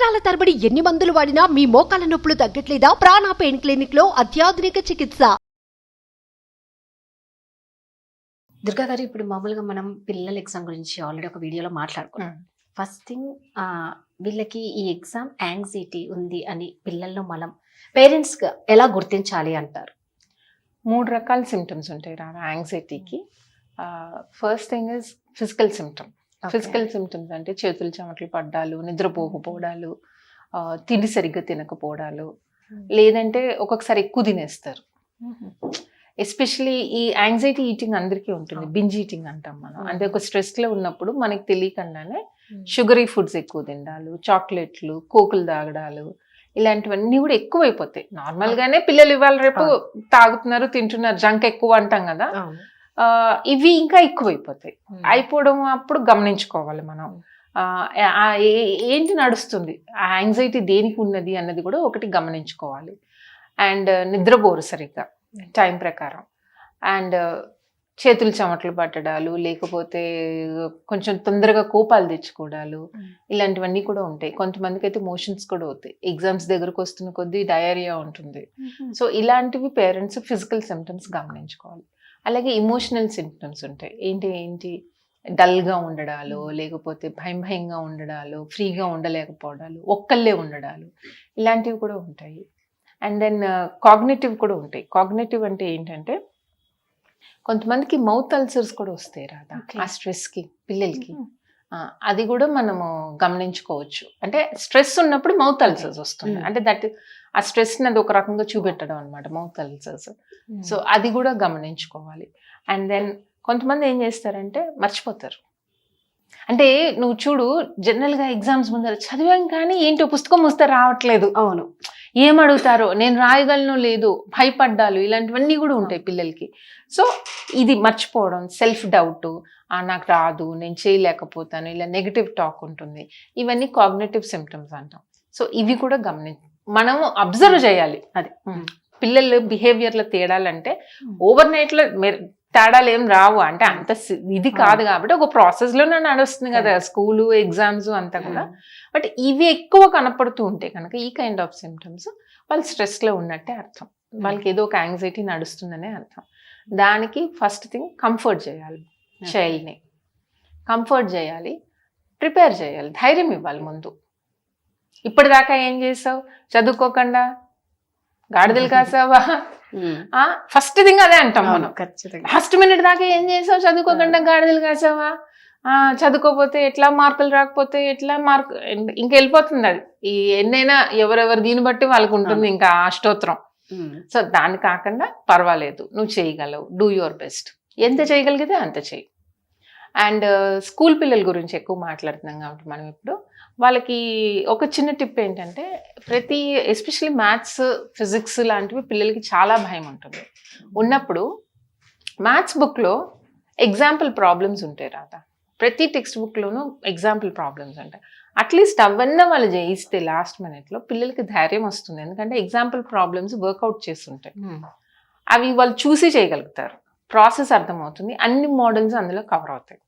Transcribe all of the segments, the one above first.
సంవత్సరాల తరబడి ఎన్ని మందులు వాడినా మీ మోకాల నొప్పులు తగ్గట్లేదా? ప్రాణ పెయిన్ క్లినిక్ లో అత్యాధునిక చికిత్స. దుర్గా గారు, ఇప్పుడు మామూలుగా మనం పిల్లల ఎగ్జామ్ గురించి ఆల్రెడీ ఒక వీడియోలో మాట్లాడుకున్నాం. ఫస్ట్ థింగ్, వీళ్ళకి ఈ ఎగ్జామ్ యాంగ్జైటీ ఉంది అని పిల్లల్లో మనం పేరెంట్స్ ఎలా గుర్తించాలి అంటారు? 3 రకాల సిమ్టమ్స్ ఉంటాయి రాదా యాంగ్జైటీకి. First thing is physical symptom. Physical symptoms అంటే చేతులు చెమటలు పడ్డాలు, నిద్రపోకపోవడాలు, తిండి సరిగ్గా తినకపోవడాలు, లేదంటే ఒక్కొక్కసారి ఎక్కువ తినేస్తారు. ఎస్పెషలీ ఈ యాంగ్జైటీ ఈటింగ్ అందరికీ ఉంటుంది, బింజ్ ఈటింగ్ అంటాం మనం. అంటే ఒక స్ట్రెస్లో ఉన్నప్పుడు మనకి తెలియకుండానే షుగరీ ఫుడ్స్ ఎక్కువ తినడాలు, చాక్లెట్లు, కోకులు తాగడాలు, ఇలాంటివన్నీ కూడా ఎక్కువైపోతాయి. నార్మల్గానే పిల్లలు ఇవాళ రేపు తాగుతున్నారు, తింటున్నారు, జంక్ ఎక్కువ అంటాం కదా, ఇవి ఇంకా ఎక్కువైపోతాయి. అయిపోవడం అప్పుడు గమనించుకోవాలి మనం. ఏంటి నడుస్తుంది, ఆ యాంగ్జైటీ దేనికి ఉన్నది అన్నది కూడా ఒకటి గమనించుకోవాలి. అండ్ నిద్రపోరు సరిగ్గా టైం ప్రకారం, అండ్ చేతులు చెమటలు పట్టడాలు, లేకపోతే కొంచెం తొందరగా కోపాలు తెచ్చుకోవడాలు, ఇలాంటివన్నీ కూడా ఉంటాయి. కొంతమందికి అయితే మోషన్స్ కూడా అవుతాయి. ఎగ్జామ్స్ దగ్గరకు వస్తున్న కొద్దీ డయేరియా ఉంటుంది. సో ఇలాంటివి పేరెంట్స్ ఫిజికల్ సిమ్టమ్స్ గమనించుకోవాలి. అలాగే ఇమోషనల్ సిమ్టమ్స్ ఉంటాయి. ఏంటి డల్గా ఉండడాలు, లేకపోతే భయంగా ఉండడాలు, ఫ్రీగా ఉండలేకపోవడాలు, ఒక్కళ్ళే ఉండడాలు, ఇలాంటివి కూడా ఉంటాయి. అండ్ దెన్ కాగ్నిటివ్ కూడా ఉంటాయి. కాగ్నిటివ్ అంటే ఏంటంటే కొంతమందికి మౌత్ అల్సర్స్ కూడా వస్తాయి రాదా ఆ స్ట్రెస్కి పిల్లలకి. అది కూడా మనము గమనించుకోవచ్చు. అంటే స్ట్రెస్ ఉన్నప్పుడు మౌత్ అల్సర్స్ వస్తుంది, అంటే దట్ ఆ స్ట్రెస్ అది ఒక రకంగా చూపెట్టడం అనమాట, మౌత్ అల్సర్స్. సో అది కూడా గమనించుకోవాలి. అండ్ దెన్ కొంతమంది ఏం చేస్తారంటే మర్చిపోతారు. అంటే నువ్వు చూడు, జనరల్గా ఎగ్జామ్స్ ముందర చదివాం కానీ ఏంటో పుస్తకం వస్తే రావట్లేదు, అవును ఏమడుగుతారో, నేను రాయగలను లేదు, భయపడ్డాలు, ఇలాంటివన్నీ కూడా ఉంటాయి పిల్లలకి. సో ఇది మర్చిపోవడం, సెల్ఫ్ డౌట్, నాకు రాదు, నేను చేయలేకపోతాను, ఇలా నెగిటివ్ టాక్ ఉంటుంది. ఇవన్నీ కాగ్నిటివ్ సిమ్టమ్స్ అంటాం. సో ఇవి కూడా మనము అబ్జర్వ్ చేయాలి. అది పిల్లలు బిహేవియర్లో తేడాలంటే ఓవర్ నైట్లో తేడాలు ఏం రావు, అంటే అంత ఇది కాదు కాబట్టి ఒక ప్రాసెస్లోనే నడుస్తుంది కదా స్కూలు, ఎగ్జామ్స్ అంతా కూడా. బట్ ఇవి ఎక్కువ కనపడుతూ ఉంటాయి కనుక ఈ కైండ్ ఆఫ్ సిమ్టమ్స్ వాళ్ళు స్ట్రెస్లో ఉన్నట్టే అర్థం, వాళ్ళకి ఏదో ఒక యాంగ్జైటీ నడుస్తుందనే అర్థం. దానికి ఫస్ట్ థింగ్ కంఫర్ట్ చేయాలి, చైల్డ్ని కంఫర్ట్ చేయాలి, ప్రిపేర్ చేయాలి, ధైర్యం ఇవ్వాలి ముందు. ఇప్పటిదాకా ఏం చేసావు, చదువుకోకుండా గాడిదలు కాసావా, ఫస్ట్ థింగ్ అదే అంటాం మనం. లాస్ట్ మినిట్ దాకా ఏం చేసావు, చదువుకోకుండా గాడిదలు కాసావా, చదువుకోపోతే ఎట్లా, మార్కులు రాకపోతే ఎట్లా, ఇంకా వెళ్ళిపోతుంది అది. ఈ ఎన్నైనా ఎవరెవరు దీన్ని బట్టి వాళ్ళకు ఉంటుంది ఇంకా ఆ స్తోత్రం. సో దాన్ని కాకుండా పర్వాలేదు, నువ్వు చేయగలవు, డూ యువర్ బెస్ట్, ఎంత చేయగలిగితే అంత చెయ్యి. అండ్ స్కూల్ పిల్లల గురించి ఎక్కువ మాట్లాడుతున్నాం కాబట్టి మనం ఇప్పుడు వాళ్ళకి ఒక చిన్న టిప్ ఏంటంటే, ఎస్పెషల్లీ మ్యాథ్స్, ఫిజిక్స్ లాంటివి పిల్లలకి చాలా భయం ఉంటుంది. ఉన్నప్పుడు మ్యాథ్స్ బుక్లో ఎగ్జాంపుల్ ప్రాబ్లమ్స్ ఉంటాయి రాదా, ప్రతి టెక్స్ట్ బుక్లోనూ ఎగ్జాంపుల్ ప్రాబ్లమ్స్ ఉంటాయి. అట్లీస్ట్ అవన్నీ వాళ్ళు చేయిస్తే లాస్ట్ మినిట్లో పిల్లలకి ధైర్యం వస్తుంది. ఎందుకంటే ఎగ్జాంపుల్ ప్రాబ్లమ్స్ వర్కౌట్ చేస్తుంటాయి, అవి వాళ్ళు చూసి చేయగలుగుతారు, ప్రాసెస్ అర్థమవుతుంది, అన్ని మోడల్స్ అందులో కవర్ అవుతాయి.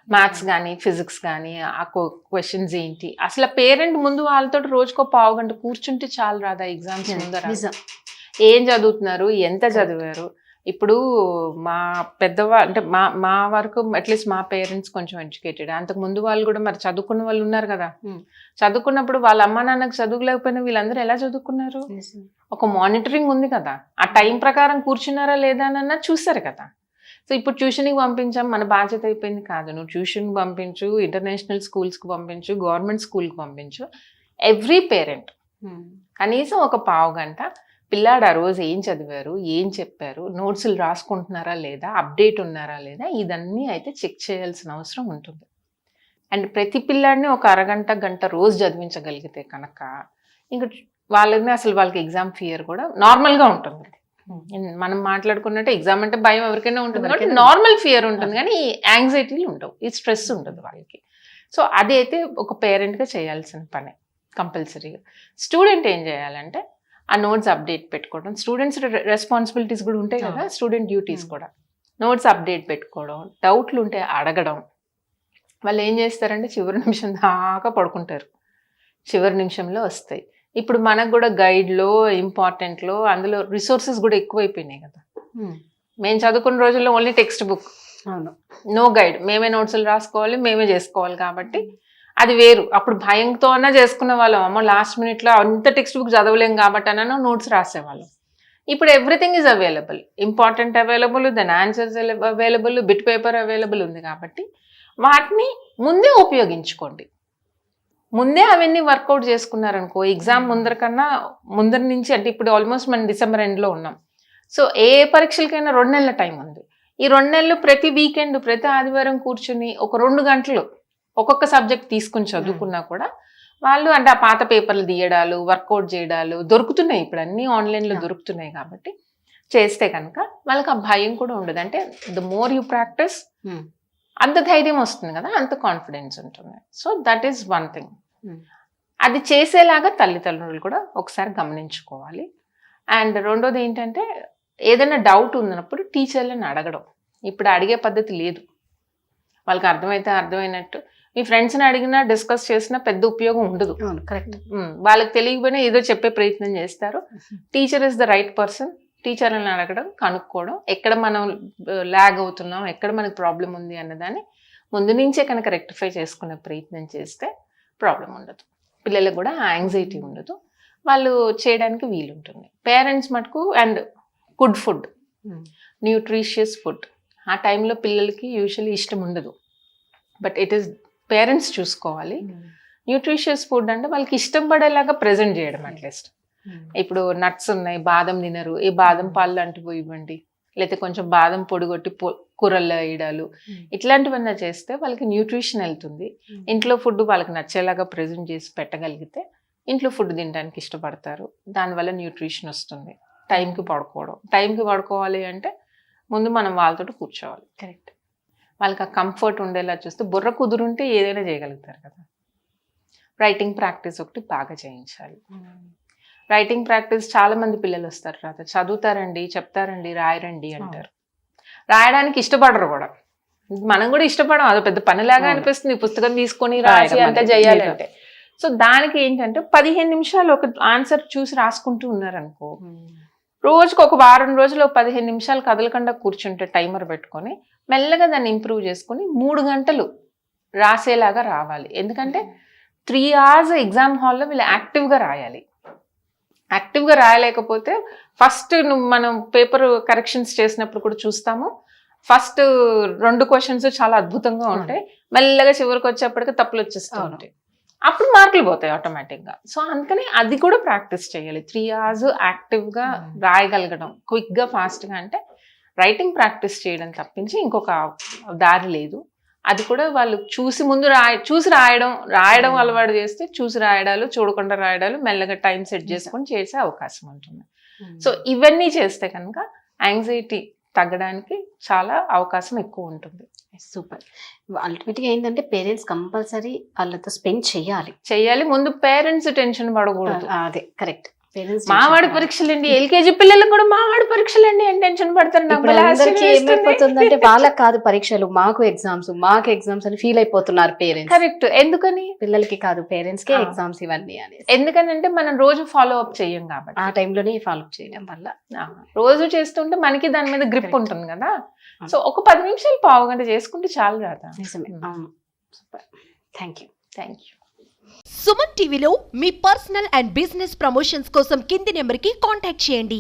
మ్యాథ్స్ కానీ ఫిజిక్స్ కానీ ఆ క్వశ్చన్స్ ఏంటి, అసలు పేరెంట్ ముందు వాళ్ళతో రోజుకో పావు గంట కూర్చుంటే చాలు రాదా ఎగ్జామ్స్ ముందర. ఏం చదువుతున్నారు, ఎంత చదివారు. ఇప్పుడు మా అంటే మా వరకు అట్లీస్ట్ మా పేరెంట్స్ కొంచెం ఎడ్యుకేటెడ్, అంతకు ముందు వాళ్ళు కూడా మరి చదువుకున్న వాళ్ళు ఉన్నారు కదా. చదువుకున్నప్పుడు వాళ్ళ అమ్మ నాన్నకు చదువులేకపోయినా వీళ్ళందరూ ఎలా చదువుకున్నారు, ఒక మానిటరింగ్ ఉంది కదా, ఆ టైం ప్రకారం కూర్చున్నారా లేదా అన్న చూసారు కదా. సో ఇప్పుడు ట్యూషన్కి పంపించాం, మన బాధ్యత అయిపోయింది కాదు. నువ్వు ట్యూషన్కి పంపించు, ఇంటర్నేషనల్ స్కూల్స్కి పంపించు, గవర్నమెంట్ స్కూల్కి పంపించు. ఎవ్రీ పేరెంట్ కనీసం ఒక పావు గంట పిల్లాడు ఆ రోజు ఏం చదివారు, ఏం చెప్పారు, నోట్స్లు రాసుకుంటున్నారా లేదా, అప్డేట్ ఉన్నారా లేదా, ఇదన్నీ అయితే చెక్ చేయాల్సిన అవసరం ఉంటుంది. అండ్ ప్రతి పిల్లాడిని ఒక అరగంట గంట రోజు చదివించగలిగితే కనుక ఇంక వాళ్ళకి ఎగ్జామ్ ఫియర్ కూడా నార్మల్గా ఉంటుంది. మనం మాట్లాడుకున్నట్టు ఎగ్జామ్ అంటే భయం ఎవరికైనా ఉంటుంది కాబట్టి నార్మల్ ఫియర్ ఉంటుంది, కానీ ఈ యాంగ్జైటీలు ఉండవు, ఈ స్ట్రెస్ ఉంటుంది వాళ్ళకి. సో అది అయితే ఒక పేరెంట్గా చేయాల్సిన పనే కంపల్సరీగా. స్టూడెంట్ ఏం చేయాలంటే ఆ నోట్స్ అప్డేట్ పెట్టుకోవడం, స్టూడెంట్స్ రెస్పాన్సిబిలిటీస్ కూడా ఉంటాయి కదా, స్టూడెంట్ డ్యూటీస్ కూడా, నోట్స్ అప్డేట్ పెట్టుకోవడం, డౌట్లు ఉంటే అడగడం. వాళ్ళు ఏం చేస్తారంటే చివరి నిమిషం దాకా పడుకుంటారు, చివరి నిమిషంలో వస్తాయి. ఇప్పుడు మనకు కూడా గైడ్లో ఇంపార్టెంట్లో అందులో రిసోర్సెస్ కూడా ఎక్కువైపోయినాయి కదా. మేము చదువుకున్న రోజుల్లో ఓన్లీ టెక్స్ట్ బుక్, అవును, నో గైడ్, మేమే నోట్స్లు రాసుకోవాలి, మేమే చేసుకోవాలి. కాబట్టి అది వేరు. అప్పుడు భయంతో అన్నా చేసుకునే వాళ్ళం. అమ్మో లాస్ట్ మినిట్లో అంత టెక్స్ట్ బుక్ చదవలేం కాబట్టి అన్నా నోట్స్ రాసేవాళ్ళం. ఇప్పుడు everything is available, important available, then answers available, bit paper available ఉంది. కాబట్టి వాటిని ముందే ఉపయోగించుకోండి. ముందే అవన్నీ వర్కౌట్ చేసుకున్నారనుకో, ఎగ్జామ్ ముందర నుంచి, అంటే ఇప్పుడు ఆల్మోస్ట్ మనం డిసెంబర్ ఎండ్లో ఉన్నాం. సో ఏ పరీక్షలకైనా 2 నెలల టైం ఉంది. ఈ 2 నెలలు ప్రతి వీకెండ్, ప్రతి ఆదివారం కూర్చుని ఒక 2 గంటలు ఒక్కొక్క సబ్జెక్ట్ తీసుకుని చదువుకున్నా కూడా వాళ్ళు, అంటే ఆ పాత పేపర్లు తీయడాలు, వర్కౌట్ చేయడాలు దొరుకుతున్నాయి. ఇప్పుడు అన్నీ ఆన్లైన్లో దొరుకుతున్నాయి. కాబట్టి చేస్తే కనుక వాళ్ళకి ఆ భయం కూడా ఉండదు. అంటే ద మోర్ యూ ప్రాక్టీస్ అంత ధైర్యం వస్తుంది కదా, అంత కాన్ఫిడెన్స్ ఉంటుంది. So that is one thing. అది చేసేలాగా తల్లిదండ్రులు కూడా ఒకసారి గమనించుకోవాలి. అండ్ రెండోది ఏంటంటే, ఏదైనా డౌట్ ఉన్నప్పుడు టీచర్లను అడగడం. ఇప్పుడు అడిగే పద్ధతి లేదు. వాళ్ళకి అర్థమైతే అర్థమైనట్టు, మీ ఫ్రెండ్స్ని అడిగినా డిస్కస్ చేసినా పెద్ద ఉపయోగం ఉండదు. కరెక్ట్. వాళ్ళకి తెలియకపోయినా ఏదో చెప్పే ప్రయత్నం చేస్తారు. Teacher is the right person. టీచర్లను అడగడం, కనుక్కోవడం, ఎక్కడ మనం ల్యాగ్ అవుతున్నాం, ఎక్కడ మనకు ప్రాబ్లం ఉంది అన్నదాన్ని ముందు నుంచే కనుక రెక్టిఫై చేసుకునే ప్రయత్నం చేస్తే ప్రాబ్లం ఉండదు. పిల్లలకు కూడా యాంగ్జైటీ ఉండదు, వాళ్ళు చేయడానికి వీలుంటుంది. పేరెంట్స్ మటుకు, and good food, nutritious food. ఆ టైంలో పిల్లలకి యూజువల్లీ ఇష్టం ఉండదు, బట్ ఇట్ ఈస్ పేరెంట్స్ చూసుకోవాలి. న్యూట్రిషియస్ ఫుడ్ అంటే వాళ్ళకి ఇష్టం పడేలాగా ప్రజెంట్ చేయడం. అట్లీస్ట్ ఇప్పుడు నట్స్ ఉన్నాయి, బాదం తినరు, ఈ బాదం పాలు లాంటివి ఇవ్వండి, లేకపోతే కొంచెం బాదం పొడి కొట్టి కూరల్లో వేయడాలు, ఇట్లాంటివన్నీ చేస్తే వాళ్ళకి న్యూట్రిషన్ వెళ్తుంది. ఇంట్లో ఫుడ్ వాళ్ళకి నచ్చేలాగా ప్రజెంట్ చేసి పెట్టగలిగితే ఇంట్లో ఫుడ్ తినడానికి ఇష్టపడతారు. దానివల్ల న్యూట్రిషన్ వస్తుంది. టైంకి పడుకోవాలి అంటే ముందు మనం వాళ్ళతో కూర్చోవాలి. కరెక్ట్. వాళ్ళకి ఆ కంఫర్ట్ ఉండేలా చూస్తే, బుర్ర కుదురుంటే ఏదైనా చేయగలుగుతారు కదా. రైటింగ్ ప్రాక్టీస్ ఒకటి బాగా చేయించాలి. రైటింగ్ ప్రాక్టీస్ చాలా మంది పిల్లలు వస్తారు, రాత చదువుతారండి, చెప్తారండి, రాయరండి అంటారు. రాయడానికి ఇష్టపడరు కూడా. మనం కూడా ఇష్టపడం, అది పెద్ద పనిలాగా అనిపిస్తుంది పుస్తకం తీసుకొని రాసి అంతా చేయాలంటే. సో దానికి ఏంటంటే 15 నిమిషాలు ఒక ఆన్సర్ చూసి రాసుకుంటూ ఉన్నారనుకో, రోజుకు ఒక వారం రోజులు 15 నిమిషాలు కదలకుండా కూర్చుంటే టైమర్ పెట్టుకొని మెల్లగా దాన్ని ఇంప్రూవ్ చేసుకొని 3 గంటలు రాసేలాగా రావాలి. ఎందుకంటే 3 hours ఎగ్జామ్ హాల్లో వీళ్ళు యాక్టివ్గా రాయాలి. యాక్టివ్గా రాయలేకపోతే ఫస్ట్ మనం పేపర్ కరెక్షన్స్ చేసినప్పుడు కూడా చూస్తాము, ఫస్ట్ 2 questions చాలా అద్భుతంగా ఉంటాయి, మెల్లగా చివరికి వచ్చేప్పటికి తప్పులు వచ్చేస్తూ ఉంటాయి. అప్పుడు మార్కులు పోతాయి ఆటోమేటిక్గా. సో అందుకని అది కూడా ప్రాక్టీస్ చేయాలి. 3 hours యాక్టివ్గా రాయగలగడం, క్విక్గా, ఫాస్ట్గా. అంటే రైటింగ్ ప్రాక్టీస్ చేయడం తప్పించి ఇంకొక దారి లేదు. అది కూడా వాళ్ళు చూసి ముందు చూసి రాయడం అలవాటు చేస్తే, చూసి రాయడాలు, చూడకుండా రాయడాలు, మెల్లగా టైం సెట్ చేసుకొని చేసే అవకాశం ఉంటుంది. సో ఇవన్నీ చేస్తే కనుక యాంగ్జైటీ తగ్గడానికి చాలా అవకాశం ఎక్కువ ఉంటుంది. సూపర్. అల్టిమేట్గా ఏంటంటే పేరెంట్స్ కంపల్సరీ వాళ్ళతో స్పెండ్ చేయాలి. ముందు పేరెంట్స్ టెన్షన్ పడకూడదు. అదే కరెక్ట్. మావాడి పరీక్షలండి, ఎల్కేజీ పిల్లలకు కూడా మావాడి పరీక్షలండి అని టెన్షన్ పడతారు. ఏమైపోతుందంటే వాళ్ళకి కాదు పరీక్షలు, మాకు ఎగ్జామ్స్ అని ఫీల్ అయిపోతున్నారు పేరెంట్స్. కరెక్ట్. ఎందుకని? పిల్లలకి కాదు, పేరెంట్స్ కే ఎగ్జామ్స్ ఇవన్నీ అని. ఎందుకనంటే మనం రోజు ఫాలో అప్ చెయ్యం కాబట్టి. ఆ టైంలోనే ఫాలో అప్ చేయడం వల్ల రోజు చేస్తుంటే మనకి దాని మీద గ్రిప్ ఉంటుంది కదా. సో ఒక 10 నిమిషాలు, పావు గంట చేసుకుంటే చాలు రాదా. నిజమే. అవును. సూపర్. Thank you. సుమన్ టీవీలో మీ పర్సనల్ అండ్ బిజినెస్ ప్రమోషన్స్ కోసం కింది నెంబర్కి కాంటాక్ట్ చేయండి.